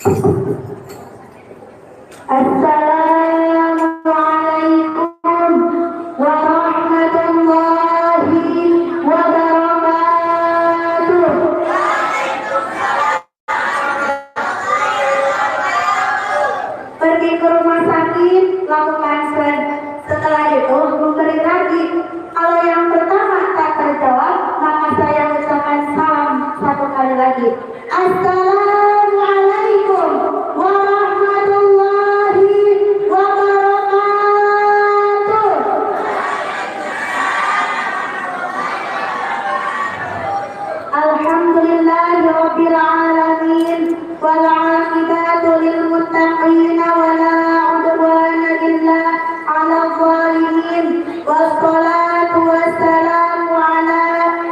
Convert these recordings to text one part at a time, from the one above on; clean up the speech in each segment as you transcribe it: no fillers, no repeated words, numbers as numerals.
Assalamualaikum warahmatullahi wabarakatuh. Pergi ke rumah sakit, lakukan swab. Setelah itu memberi lagi. Kalau yang pertama tak terjawab, maka saya ucapkan salam satu kali lagi. Assalamualaikum warahmatullahi wabarakatuh. Alhamdulillahirabbil alamin wal 'aqibatu lil muttaqin wa la 'udwana illa 'alal zalimin. Wassalatu wassalamu ala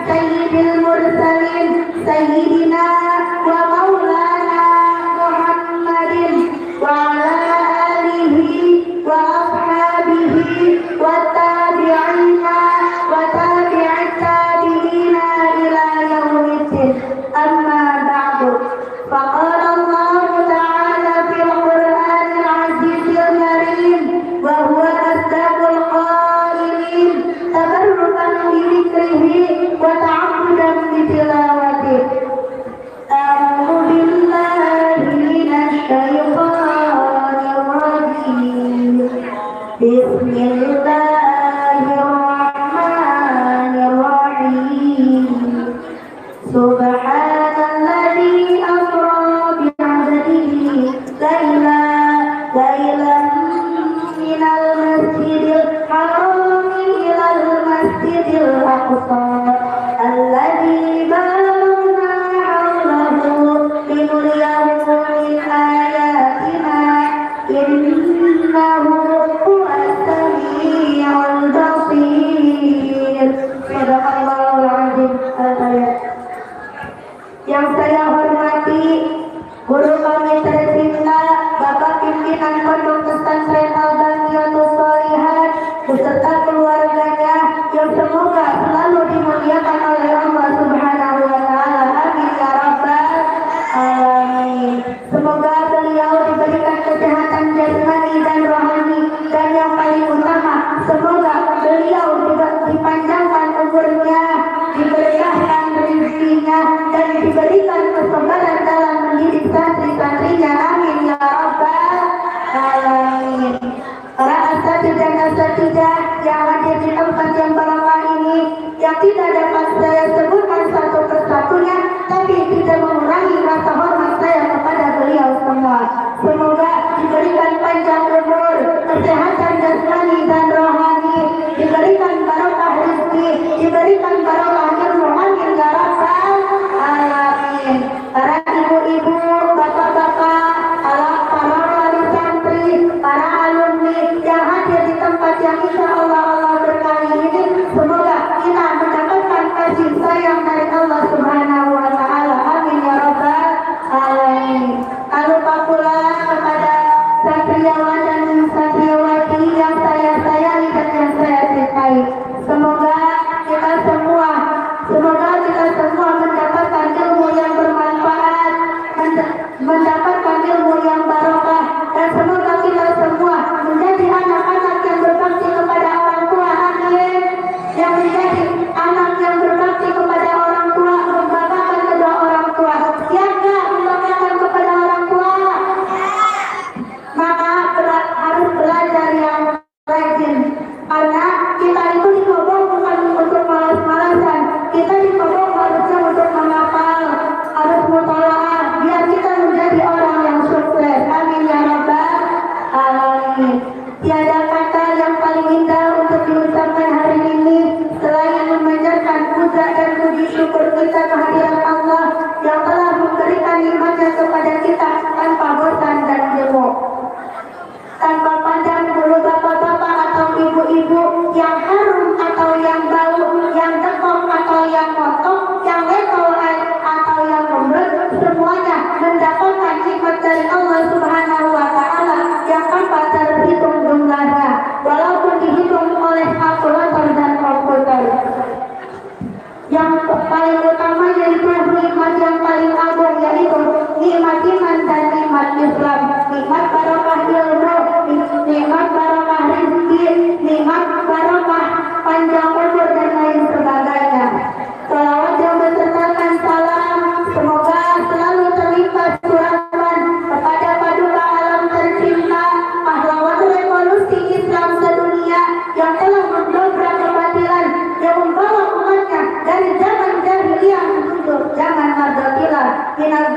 sayyidil mursalin sayyidina wa maulana Muhammadin wa ala alihi wa ashabihi wa tabi'ina wa tabi'at tabi'ina ila yaumiddin. Amma ba'du. Faqala Allah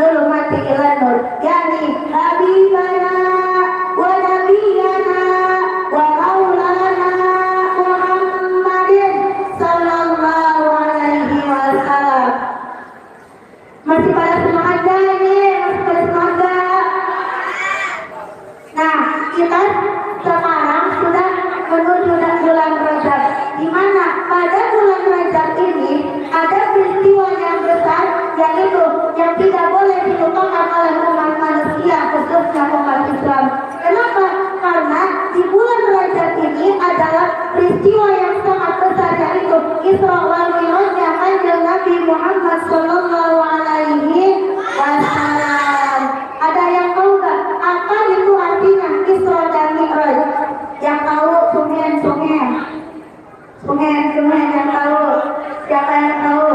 zulumati ila nur, yakni habibana wa nabiyana wa maulana Muhammadin sallallahu alaihi wasallam. Masih pada semangat gak ini? Masih pada semangat? Nah, kita sekarang sudah menuju bulan Rajab, di mana pada bulan Rajab ini ada peristiwa yang besar, yaitu yang tidak boleh dilupakan oleh umat manusia, khususnya umat Islam. Kenapa? Karena di bulan Rajab ini adalah peristiwa yang sangat besar, yaitu Isra wal Mi'rajnya Kanjeng Nabi Muhammad sallallahu alaihi wasallam. Ada yang tahu gak apa itu artinya Isra dan Mi'raj? Yang tahu sungen yang tahu. Siapa yang tahu?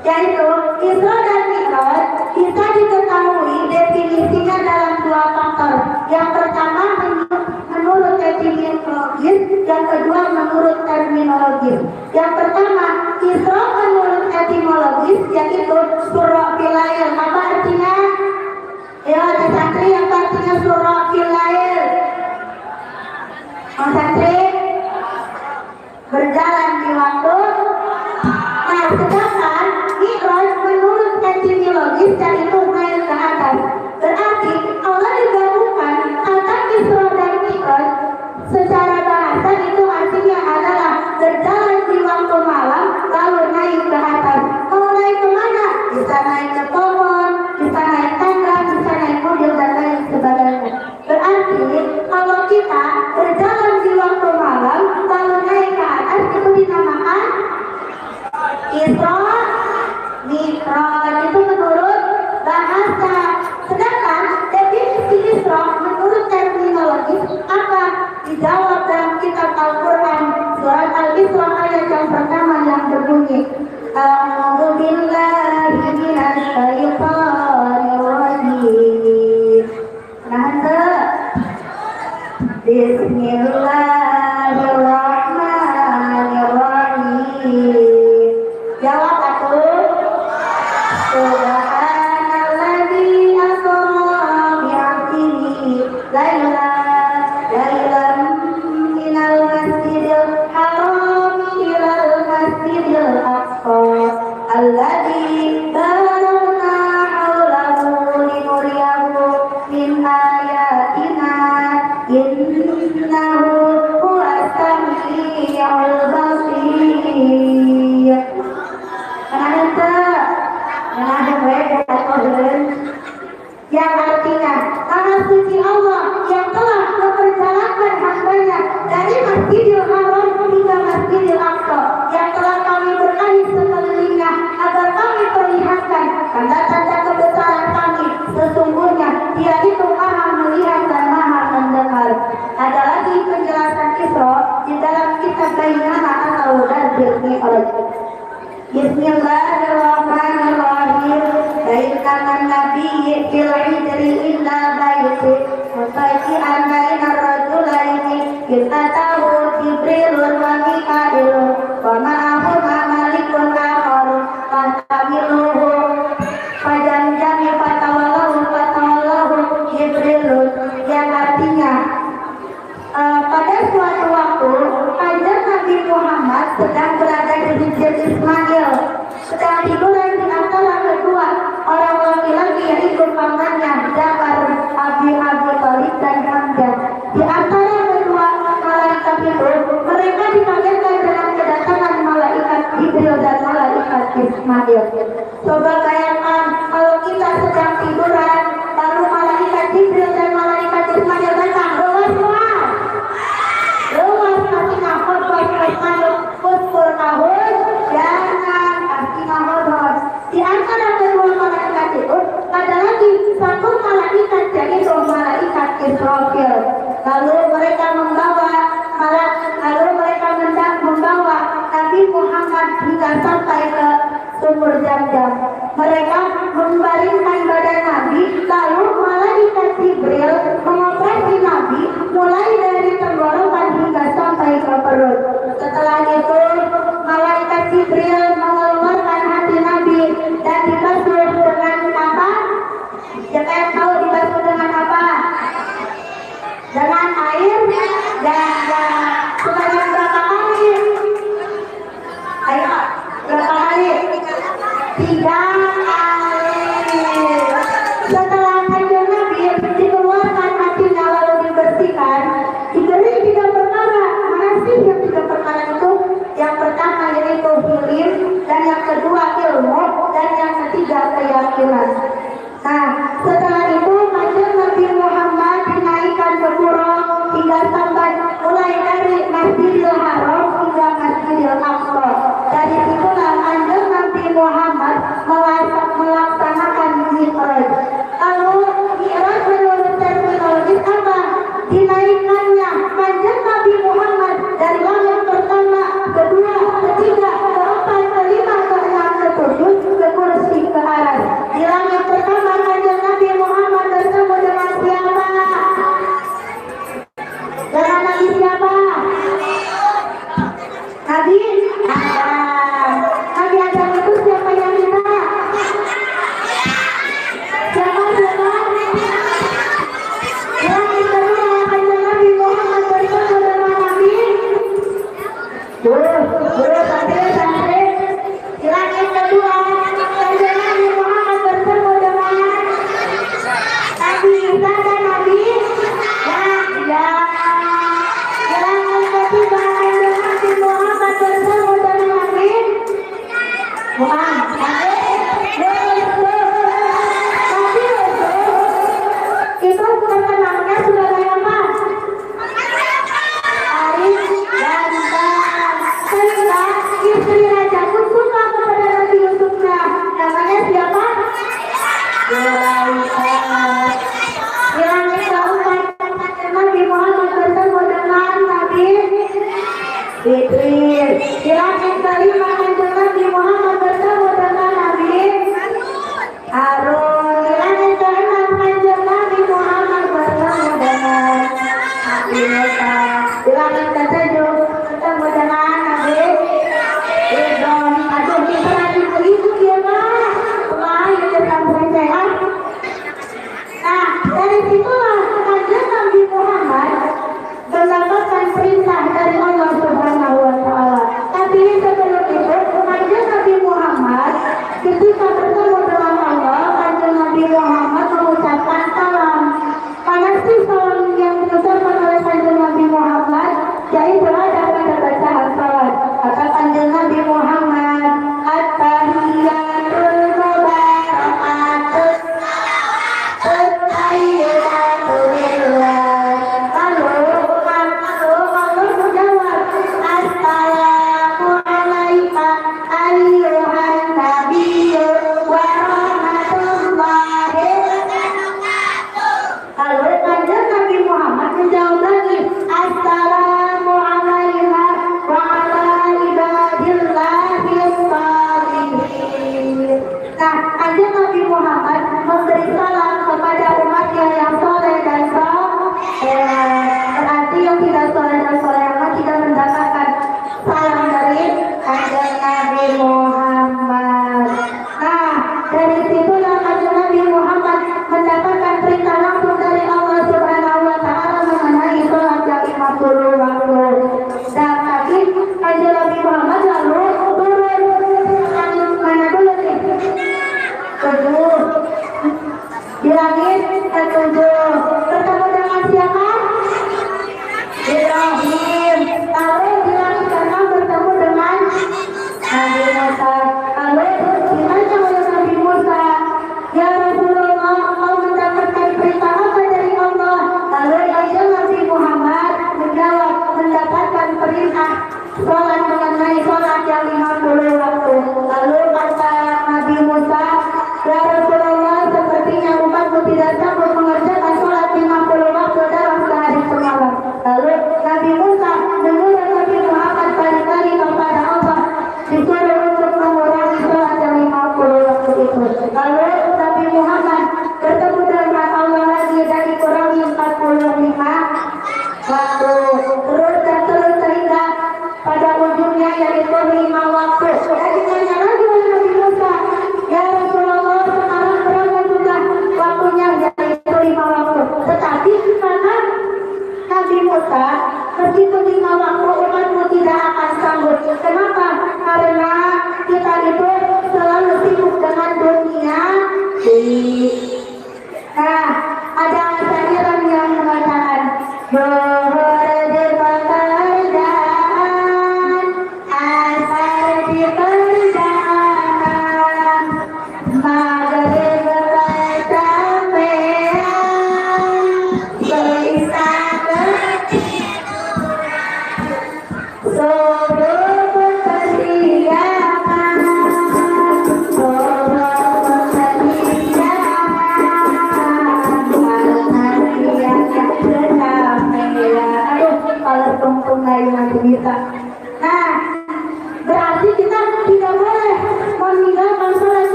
Yaitu Isra dan Mi'raj bisa diketahui definisinya dalam dua faktor. Yang pertama menurut etimologis, yang kedua menurut terminologis. Yang pertama, Isra menurut etimologis yaitu surah filail. Apa artinya? Ya, ada santri yang artinya surah filail. Santri berjalan di waktu. Nah, sedangkan Mi'raj menurut etimologis yaitu naik ke atas. Berarti Allah digabungkan kata Isra dan Mi'raj secara bahasa itu artinya adalah berjalan di waktu malam lalu naik ke atas. Mau naik kemana? Bisa naik ke pohon, bisa naik tangga, bisa naik mobil dan lain sebagainya. Berarti kalau kita berjalan di waktu malam lalu naik ke atas itu dinamakan Isra Mi'raj. Itu menurut bahasa. Sedangkan definisi Isra menurut terminologi apa? Dijawab dalam kitab Al-Quran surat Al-Isra ayat yang pertama yang berbunyi A'udzu billahi minasy syaithanir rajim. Nah, Bismillahirrahmanirrahim. Jawab aku. Subhanalladzi asra bi'abdihi lailan minal masjidil haram ilal masjidil aqsa alladzi barakna haulahu linuriyahu min ayatina innahu huwas samiul basir. Yang artinya Maha Suci Allah yang telah memperjalankan hambanya dari Masjidil Haram hingga Masjidil Aqsa, yang telah kami berkahi sekelilingnya agar kami perlihatkan tanda-tanda kebesaran kami. Sesungguhnya Dia itu Maha melihat dan Maha mendengar. Ada lagi penjelasan Isra di dalam kitab Bayyinah atau Darbil Mi'raj. Bismillahirrahmanirrahim. Bainaman nabiyyi fil idri illa baiti mufaji'an bainar rajulaini yatatahu Jibrilun wa Mika'ilun wa ma'ahuma malikun akhar fatamiluhu fajamjami fatawallahu Jibrilun, yang artinya pada suatu waktu Kanjeng Nabi Muhammad sedang berada di Hijr Ismail, sedang tiduran di antara kedua orang laki-laki yaitu pamannya Ja'far Abi Thalib dan Hamzah. Di antara kedua malaikat itu mereka dikagetkan dengan kedatangan malaikat Jibril dan malaikat Ismail. Coba bayangkan kalau kita sedang tiduran lalu malaikat Jibril dan malaikat Ismail datang, luas artinya khotbah Ismail kuskur tahun jangan artinya khotbah. Di antara kedua malaikat itu ada lagi satu malaikat yaitu malaikat Israfil. Lalu mereka membawa Nabi Muhammad hingga sampai ke sumur Zam-Zam. Mereka membaringkan badan Nabi, lalu malaikat Jibril mengoperasi Nabi mulai dari tenggorokan hingga sampai ke perut. Setelah itu malaikat Jibril mengeluarkan tiga kali. Setelah kanjeng Nabi dikeluarkan hatinya lalu dibersihkan, diberi 3 perkara. Mana sih yang 3 perkara itu? Yang pertama yaitu hilim, dan yang kedua ilmu, dan yang ketiga keyakinan. Nah, setelah itu kanjeng Nabi Muhammad dinaikkan ke Qura hingga sampai mulai dari Masjidil Haram hingga Masjidil Aqsa. Dari situlah kanjeng Nabi Muhammad melaksanakan Mi'raj. Lalu Mi'raj menurut terminologis apa? Dinaikannya kanjeng Nabi Muhammad dari langit pertama, kedua, ketiga, keempat, kelima, keenam, ketujuh, ke kursi ke aras. Di langit pertama kanjeng Nabi Muhammad bertemu dengan siapa? Dengan Nabi siapa? Nabi Adam. Nabi Adam itu siapa yang minta? Siapa? Yang kedua kanjeng Nabi Muhammad bertemu dengan Nabi. Santri. Di langit kedua kanjeng Nabi Muhammad bertemu dengan Nabi Isa dan Nabi Yahya. Di langit ketiga kanjeng Nabi Muhammad bertemu dengan Nabi Muhammad. Itu terkenalnya sudah apa? Arif ganteng. Sehingga istri raja pun suka kepada Nabi Yusufnya. Namanya siapa? Zulaikha. Di langit keempat Nabi Muhammad bertemu dengan Nabi Idris. Di langit kelima kanjeng Nabi Muhammad bertemu dengan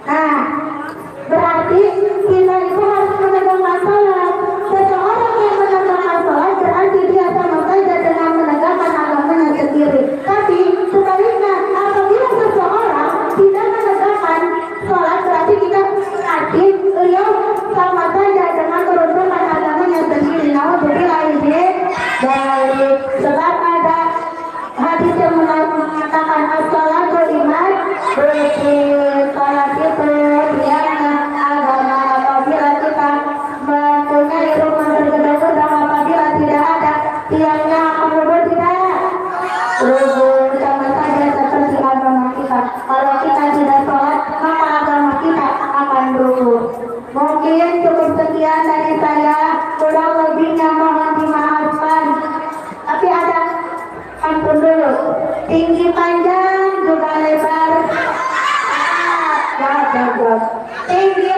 Nah, berarti kita itu harus menegakkan salat. Seseorang yang menegakkan salat berarti dia sama saja dengan menegakkan agamanya sendiri. Tapi sebaliknya, apabila seseorang tidak menegakkan salat berarti kita berarti beliau sama saja dengan meruntuhkan agamanya sendiri. Alhamdulillah ini baik. Sebab ada hadis yang mengatakan as-salatu iman berarti salat itu tiangnya agama. Apabila kita mempunyai rumah bergedang-gedang, apabila tidak ada tiangnya akan rubuh tidak? Rubuh sama saja seperti agama kita. Kalau kita tidak sholat maka agama kita akan rubuh. Mungkin cukup sekian dari saya, kurang lebihnya mohon dimaafkan. Tapi ada pantun dulu, tinggi panjang juga lebar. Tinggi